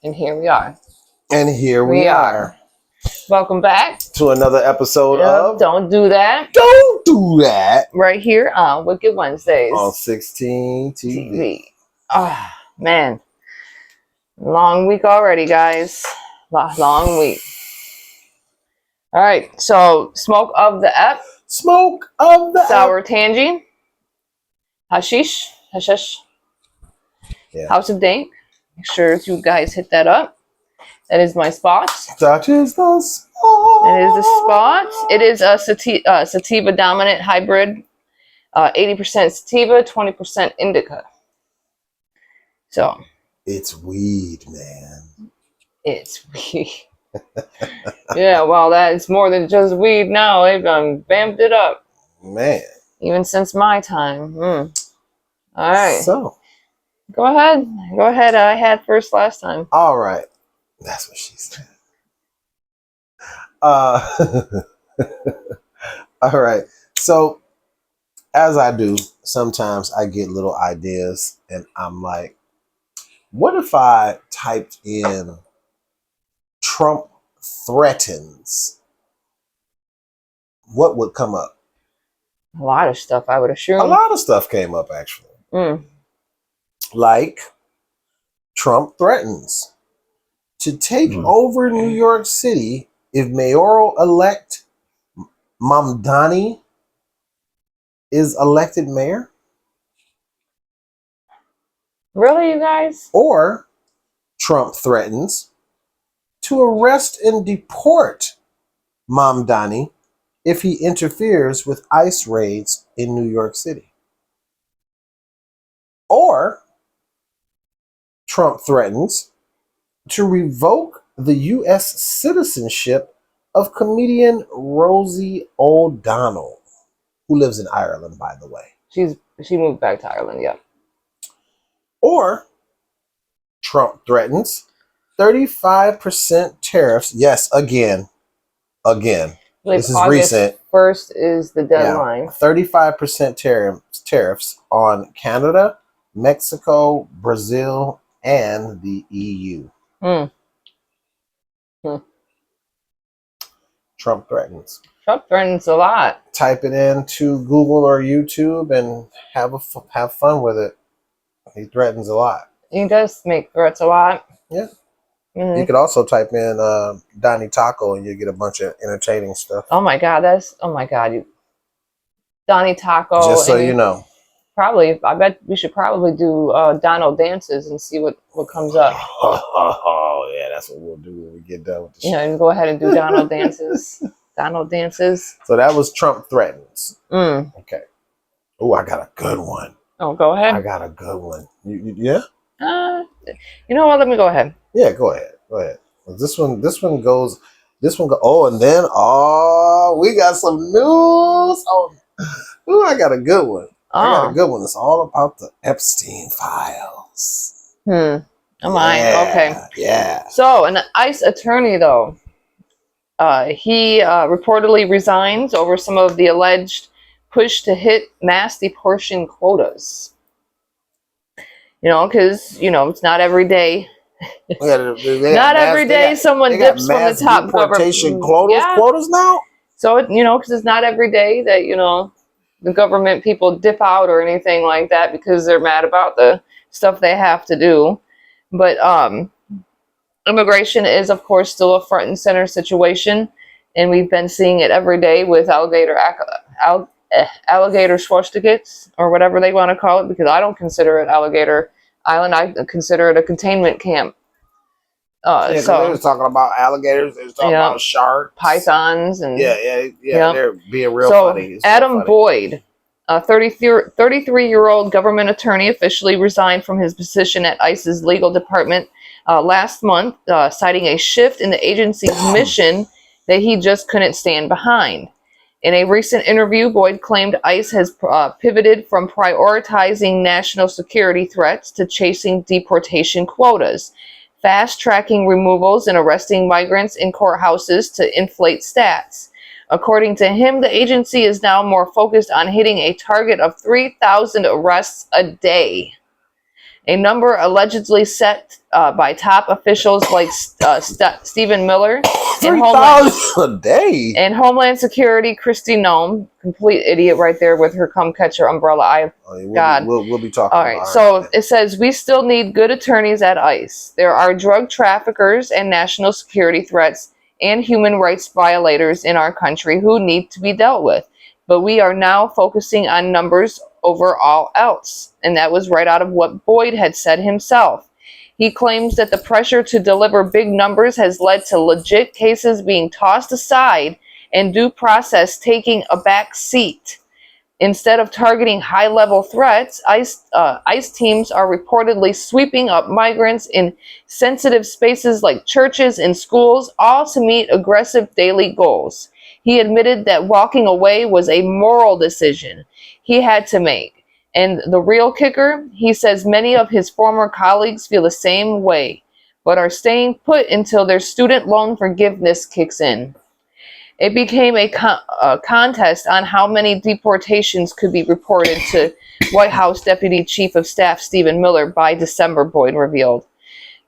And here we are. And here we are. Welcome back to another episode of Don't Do That. Don't Do That. Right here on Wicked Wednesdays. On 16 TV. Ah, man. Long week already, guys. Long week. All right. So, Smoke of the Ep. Smoke of the Sour Ep. Tangy. Hashish. Yeah. House of Dank. Make sure you guys hit that up. That is my spot. That is the spot. It is the spot. It is a sativa dominant hybrid. 80% sativa, 20% indica. So. It's weed, man. It's weed. Yeah, well, that's more than just weed now. They've vamped it up. Man. Even since my time. All right. So. Go ahead. I had first last time. All right. That's what she said. All right. So, as I do, sometimes I get little ideas and I'm like, what if I typed in Trump threatens? What would come up? A lot of stuff, I would assume. A lot of stuff came up, actually. Like, Trump threatens to take over New York City if mayoral-elect Mamdani is elected mayor. Really, you guys? Or Trump threatens to arrest and deport Mamdani if he interferes with ICE raids in New York City. Or Trump threatens to revoke the U.S. citizenship of comedian Rosie O'Donnell, who lives in Ireland, by the way. She moved back to Ireland, yeah. Or Trump threatens 35% tariffs. Yes, again. This is August recent. 1st is the deadline. 35% tariffs on Canada, Mexico, Brazil, and the EU. Trump threatens. Trump threatens a lot. Type it into Google or YouTube and have fun with it. He threatens a lot. He does make threats a lot. Yeah. You could also type in Donnie Taco and you get a bunch of entertaining stuff. Oh my God, Donnie Taco. Just so you know. Probably, I bet we should probably do Donald dances and see what comes up. Oh yeah, that's what we'll do when we get done with the show. Yeah, and go ahead and do Donald dances. Donald dances. So that was Trump threatens. Okay. Oh, I got a good one. Oh, go ahead. I got a good one. Yeah? You know what? Let me go ahead. Yeah, go ahead. Well, this one goes. Oh, and then we got some news. Oh, I got a good one. I got a good one. It's all about the Epstein files. Am I? Okay. Yeah. So, an ICE attorney, though, he reportedly resigns over some of the alleged push to hit mass deportation quotas. Because, it's not every day. Not every day someone dips from the top deportation government. Quotas now? So, because it's not every day that, the government people dip out or anything like that because they're mad about the stuff they have to do. But immigration is, of course, still a front and center situation. And we've been seeing it every day with alligator schwarztickets, or whatever they want to call it, because I don't consider it Alligator Island. I consider it a containment camp. So they were talking about alligators. They were talking about sharks, pythons, and they're being real funny. It's Adam funny. Boyd, a 33-year-old government attorney, officially resigned from his position at ICE's legal department last month, citing a shift in the agency's mission that he just couldn't stand behind. In a recent interview, Boyd claimed ICE has pivoted from prioritizing national security threats to chasing deportation quotas, fast-tracking removals and arresting migrants in courthouses to inflate stats. According to him, the agency is now more focused on hitting a target of 3,000 arrests a day. A number allegedly set by top officials like Stephen Miller and $3,000 a day. And Homeland Security, Kristi Noem, complete idiot right there with her come catcher umbrella. We'll be talking All right, about so it says we still need good attorneys at ICE. There are drug traffickers and national security threats and human rights violators in our country who need to be dealt with. But we are now focusing on numbers over all else. And that was right out of what Boyd had said himself. He claims that the pressure to deliver big numbers has led to legit cases being tossed aside and due process taking a back seat. Instead of targeting high-level threats, ICE teams are reportedly sweeping up migrants in sensitive spaces like churches and schools, all to meet aggressive daily goals. He admitted that walking away was a moral decision he had to make. And the real kicker, he says many of his former colleagues feel the same way, but are staying put until their student loan forgiveness kicks in. It became a contest on how many deportations could be reported to White House Deputy Chief of Staff Stephen Miller by December, Boyd revealed.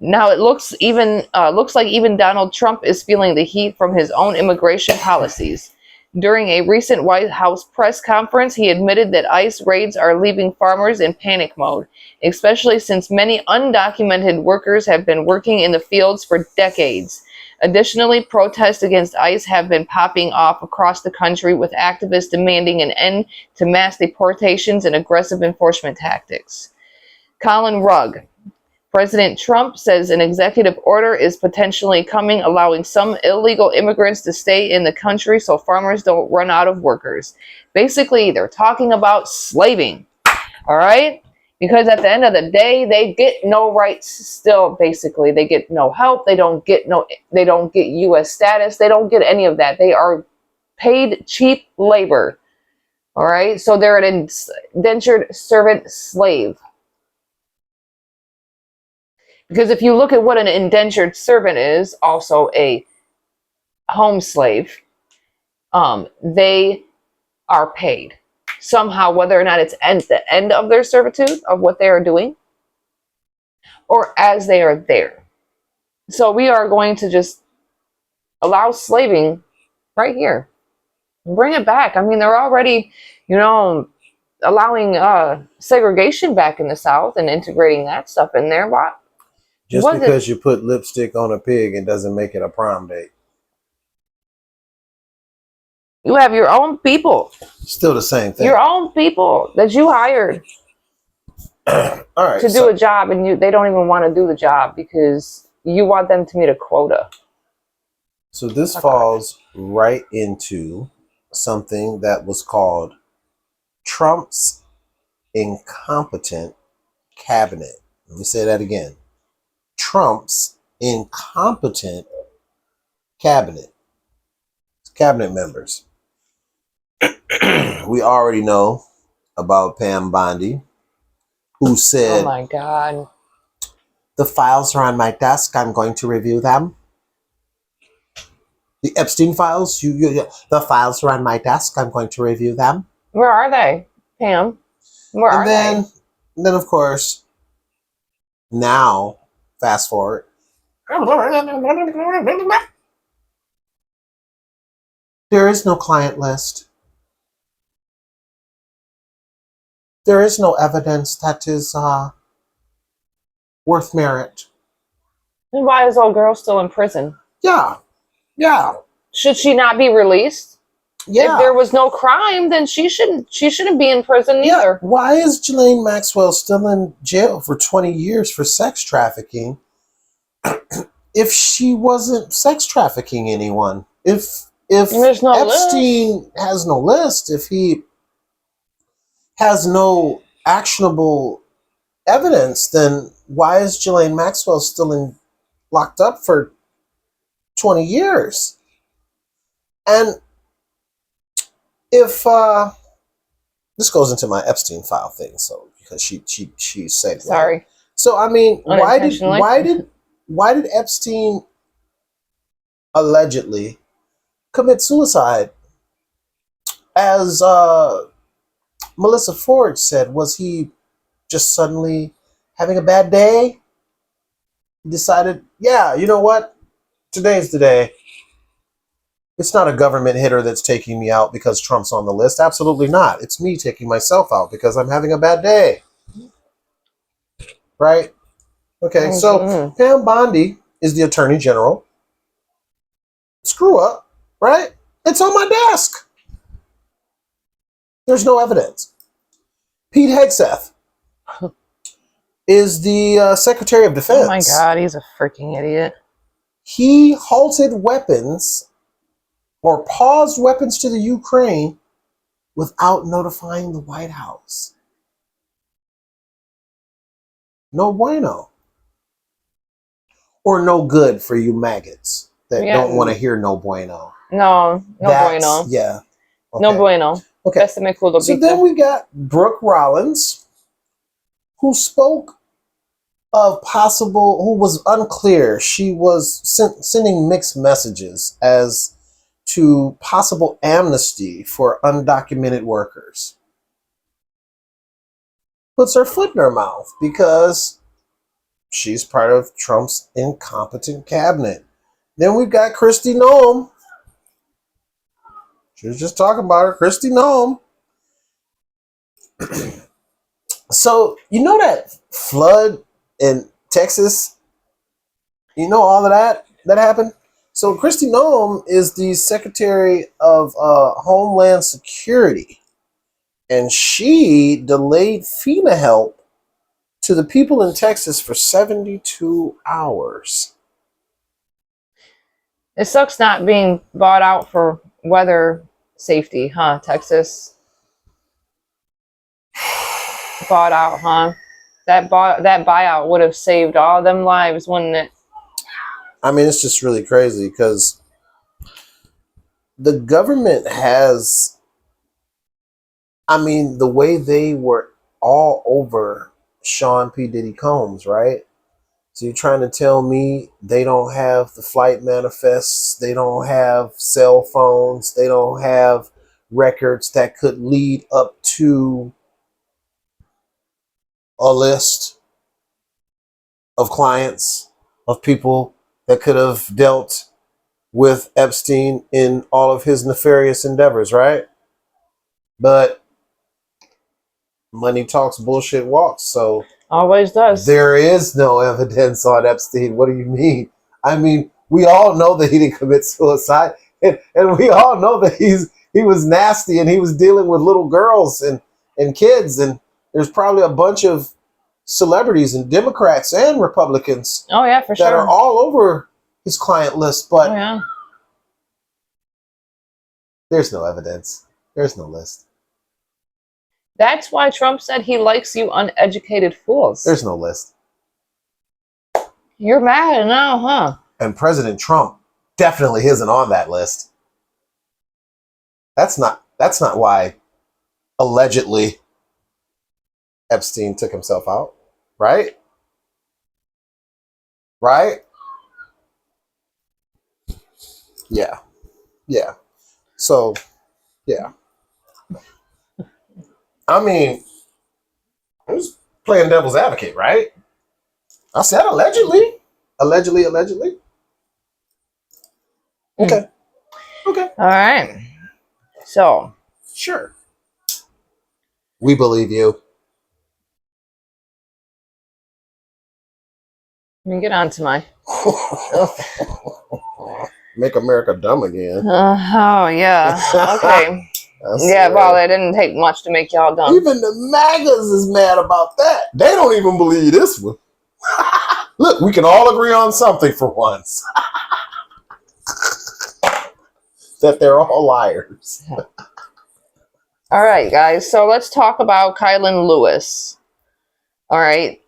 Now it looks like even Donald Trump is feeling the heat from his own immigration policies. During a recent White House press conference, he admitted that ICE raids are leaving farmers in panic mode, especially since many undocumented workers have been working in the fields for decades. Additionally, protests against ICE have been popping off across the country, with activists demanding an end to mass deportations and aggressive enforcement tactics. Colin Rugg. President Trump says an executive order is potentially coming, allowing some illegal immigrants to stay in the country so farmers don't run out of workers. Basically, they're talking about slaving. All right? Because at the end of the day, they get no rights still, basically. They get no help. They don't get U.S. status. They don't get any of that. They are paid cheap labor. All right? So they're an indentured servant slave. Because if you look at what an indentured servant is, also a home slave, they are paid somehow, whether or not it's at the end of their servitude of what they are doing or as they are there. So we are going to just allow slaving right here. Bring it back. I mean, they're already, allowing segregation back in the South and integrating that stuff in there. Why? Just because you put lipstick on a pig, it doesn't make it a prom date. You have your own people. Still the same thing. Your own people that you hired all right, to do a job, and they don't even want to do the job because you want them to meet a quota. So this falls right into something that was called Trump's incompetent cabinet. Let me say that again. Trump's incompetent cabinet members. We already know about Pam Bondi, who said, "Oh my God, the files are on my desk. I'm going to review them. The Epstein files, the files are on my desk. I'm going to review them." Where are they, Pam? Where are they? And then, of course, now, fast forward. There is no client list. There is no evidence that is worth merit. And why is old girl still in prison? Yeah. Should she not be released? Yeah. If there was no crime, then she shouldn't be in prison either. Why is Ghislaine Maxwell still in jail for 20 years for sex trafficking if she wasn't sex trafficking anyone? If There's no Epstein has no list, if he has no actionable evidence, then why is Ghislaine Maxwell still locked up for 20 years? And if this goes into my Epstein file thing, so because she said, sorry. So I mean, why did Epstein allegedly commit suicide? As Melissa Ford said, was he just suddenly having a bad day. He decided, yeah, you know what? Today's the day. It's not a government hitter that's taking me out because Trump's on the list. Absolutely not. It's me taking myself out because I'm having a bad day. Right? Okay, so Pam Bondi is the Attorney General. Screw up, right? It's on my desk. There's no evidence. Pete Hegseth is the Secretary of Defense. Oh my God, he's a freaking idiot. He halted weapons or paused weapons to the Ukraine without notifying the White House. No bueno. Or no good for you maggots that don't want to hear no bueno. No bueno. Yeah. Okay. No bueno. Okay. So then we got Brooke Rollins, who spoke of who was unclear. She was sending mixed messages as to possible amnesty for undocumented workers. Puts her foot in her mouth because she's part of Trump's incompetent cabinet. Then we've got Kristi Noem. She was just talking about her, Kristi Noem. So, you know that flood in Texas? You know all of that happened? So, Kristi Noem is the Secretary of Homeland Security. And she delayed FEMA help to the people in Texas for 72 hours. It sucks not being bought out for weather safety, huh, Texas? Bought out, huh? That buyout would have saved all them lives, wouldn't it? I mean, it's just really crazy because the government has, I mean, the way they were all over Sean P. Diddy Combs, right? So you're trying to tell me they don't have the flight manifests, they don't have cell phones, they don't have records that could lead up to a list of clients, of people that could have dealt with Epstein in all of his nefarious endeavors, right? But money talks, bullshit walks. So always does. There is no evidence on Epstein. What do you mean? I mean, we all know that he didn't commit suicide, and we all know that he was nasty and he was dealing with little girls and kids, and there's probably a bunch of celebrities and Democrats and Republicans. Oh yeah, for sure. That are all over his client list, but there's no evidence. There's no list. That's why Trump said he likes you uneducated fools. There's no list. You're mad now, huh? And President Trump definitely isn't on that list. That's not why allegedly Epstein took himself out, right? Right? Yeah. Yeah. So, yeah. I mean, I was playing devil's advocate, right? I said allegedly. Allegedly. Okay. Okay. All right. So. Sure. We believe you. Let me get on to my... Make America dumb again. Oh, yeah. Okay. Yeah, well, it didn't take much to make y'all dumb. Even the MAGAs is mad about that. They don't even believe this one. Look, we can all agree on something for once. That they're all liars. All right, guys. So let's talk about Kylan Lewis. All right.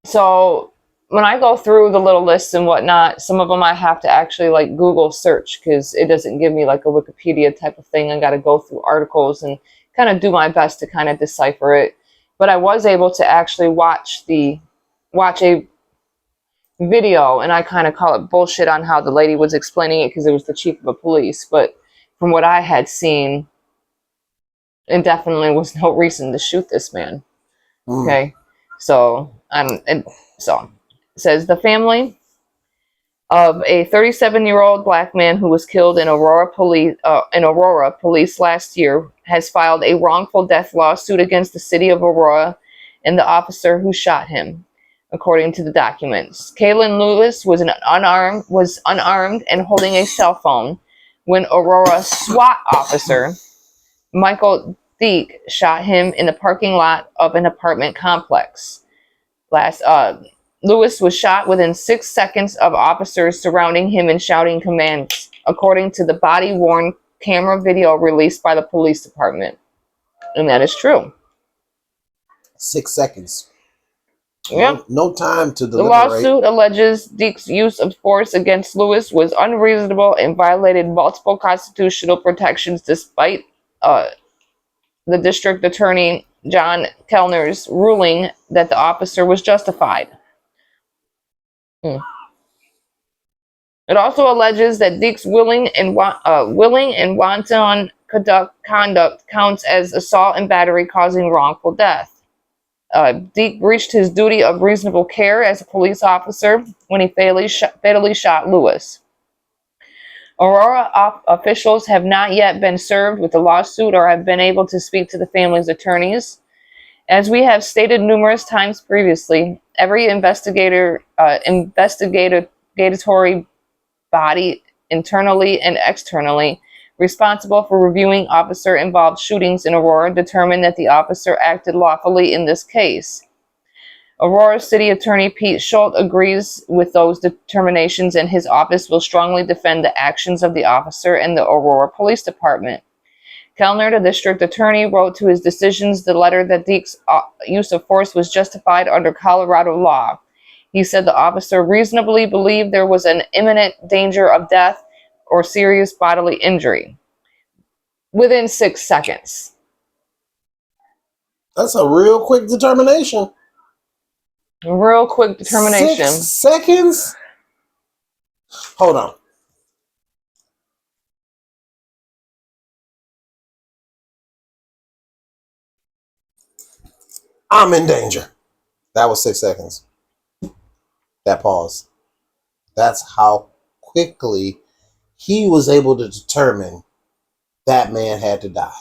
So when I go through the little lists and whatnot, some of them I have to actually like Google search because it doesn't give me like a Wikipedia type of thing. I got to go through articles and kind of do my best to kind of decipher it. But I was able to actually watch a video, and I kind of call it bullshit on how the lady was explaining it because it was the chief of the police. But from what I had seen, it definitely was no reason to shoot this man. Okay. So, it says the family of a 37-year-old black man who was killed in Aurora police last year has filed a wrongful death lawsuit against the city of Aurora and the officer who shot him, according to the documents. Kalen Lewis was unarmed and holding a cell phone when Aurora SWAT officer Michael Deek shot him in the parking lot of an apartment complex. Lewis was shot within 6 seconds of officers surrounding him and shouting commands, according to the body-worn camera video released by the police department. And that is true. 6 seconds. Yep. No time to deliberate. The lawsuit alleges Deek's use of force against Lewis was unreasonable and violated multiple constitutional protections despite the district attorney John Kellner's ruling that the officer was justified. It also alleges that Deek's willing and wanton conduct counts as assault and battery causing wrongful death. Deek breached his duty of reasonable care as a police officer when he fatally shot Lewis. Aurora officials have not yet been served with the lawsuit or have been able to speak to the family's attorneys. As we have stated numerous times previously, every investigatory body, internally and externally, responsible for reviewing officer-involved shootings in Aurora determined that the officer acted lawfully in this case. Aurora City Attorney Pete Schultz agrees with those determinations, and his office will strongly defend the actions of the officer and the Aurora Police Department. Kellner, the district attorney, wrote to his decisions the letter that Deek's use of force was justified under Colorado law. He said the officer reasonably believed there was an imminent danger of death or serious bodily injury within 6 seconds. That's a real quick determination. Real quick determination. 6 seconds? Hold on. I'm in danger. That was 6 seconds. That pause. That's how quickly he was able to determine that man had to die.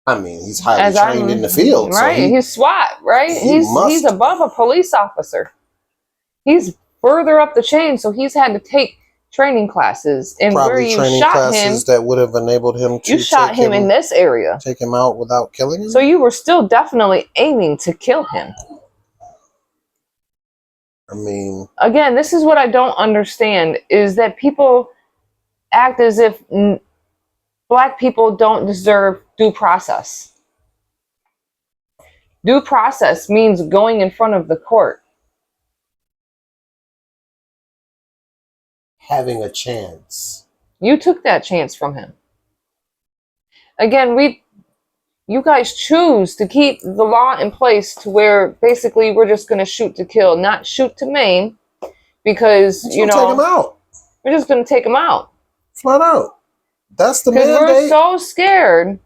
I mean, he's highly trained in the field. Right, so he's SWAT, right? He's above a police officer. He's further up the chain, so he's had to take training classes. And probably where you training shot classes him, that would have enabled him to you shot him in this area. Take him out without killing him? So you were still definitely aiming to kill him. I mean... Again, this is what I don't understand, is that people act as if Black people don't deserve due process. Due process means going in front of the court. Having a chance. You took that chance from him. Again, you guys choose to keep the law in place to where basically we're just going to shoot to kill, not shoot to maim, because, take him out. We're just going to take him out. Flat out. That's the mandate. Because we're so scared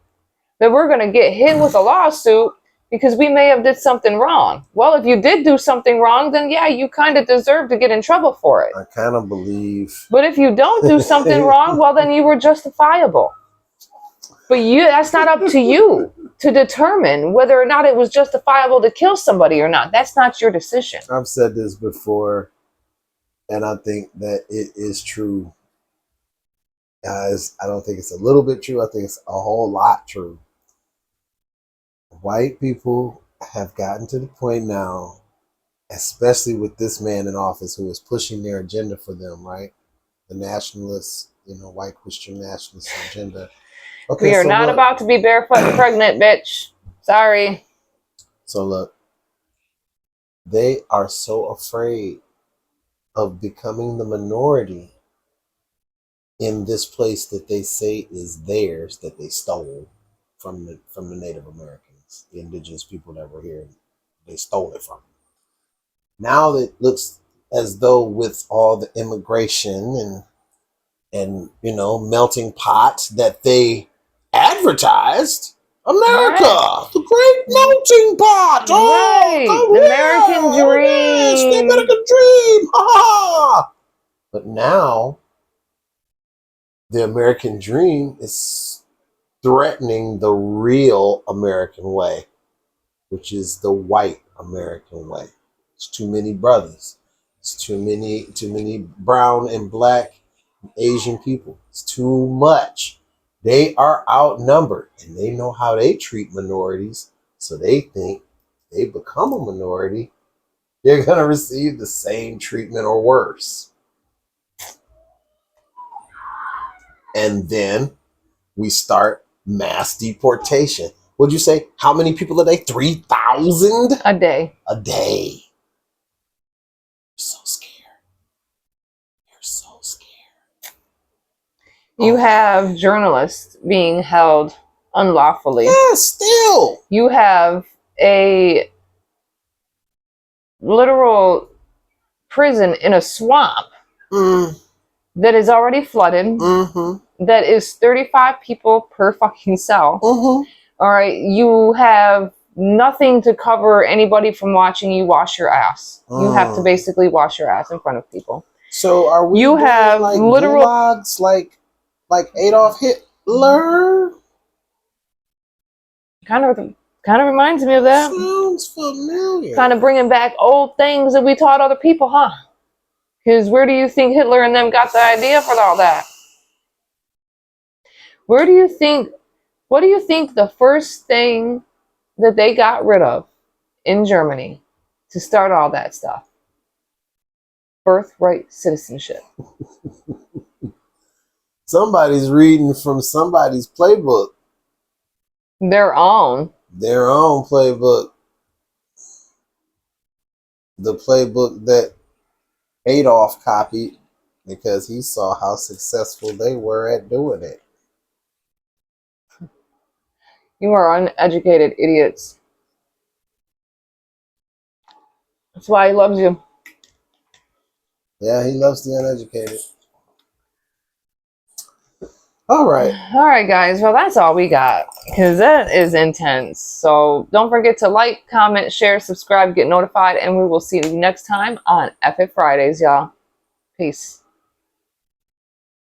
that we're going to get hit with a lawsuit because we may have did something wrong. Well, if you did do something wrong, then yeah, you kind of deserve to get in trouble for it. I kind of believe. But if you don't do something wrong, well, then you were justifiable. But that's not up to you to determine whether or not it was justifiable to kill somebody or not. That's not your decision. I've said this before, and I think that it is true. Guys, I don't think it's a little bit true. I think it's a whole lot true. White people have gotten to the point now, especially with this man in office who is pushing their agenda for them, right? The nationalist, white Christian nationalist agenda. Okay, we are not about to be barefoot and pregnant, bitch. Sorry. So look, they are so afraid of becoming the minority in this place that they say is theirs, that they stole from the Native Americans, the indigenous people that were here. They stole it from them. Now it looks as though with all the immigration and melting pot that they advertised America, Right. the great melting pot. Oh, Right. come The here. American Oh, yes, the dream. American dream. Ha ha. But now the American dream is threatening the real American way, which is the white American way. It's too many brothers. It's too many brown and black Asian people. It's too much. They are outnumbered and they know how they treat minorities. So they think they become a minority, they're going to receive the same treatment or worse. And then we start mass deportation. Would you say how many people a day? 3,000 A day. a day. You're so scared. You're so scared. You have journalists being held unlawfully. Yeah, still. You have a literal prison in a swamp that is already flooded. Mm-hmm. That is 35 people per fucking cell. Mm-hmm. All right. You have nothing to cover anybody from watching you wash your ass. You have to basically wash your ass in front of people. So are we doing have like literal gulags like Adolf Hitler? kind of reminds me of that. Sounds familiar. Kind of bringing back old things that we taught other people, huh? Because where do you think Hitler and them got the idea for all that? What do you think the first thing that they got rid of in Germany to start all that stuff? Birthright citizenship. Somebody's reading from somebody's playbook. Their own Playbook. The playbook that Adolf copied because he saw how successful they were at doing it. You are uneducated idiots. That's why he loves you. Yeah, he loves the uneducated. All right, guys. Well, that's all we got because that is intense. So don't forget to like, comment, share, subscribe, get notified, and we will see you next time on Epic Fridays, y'all. Peace.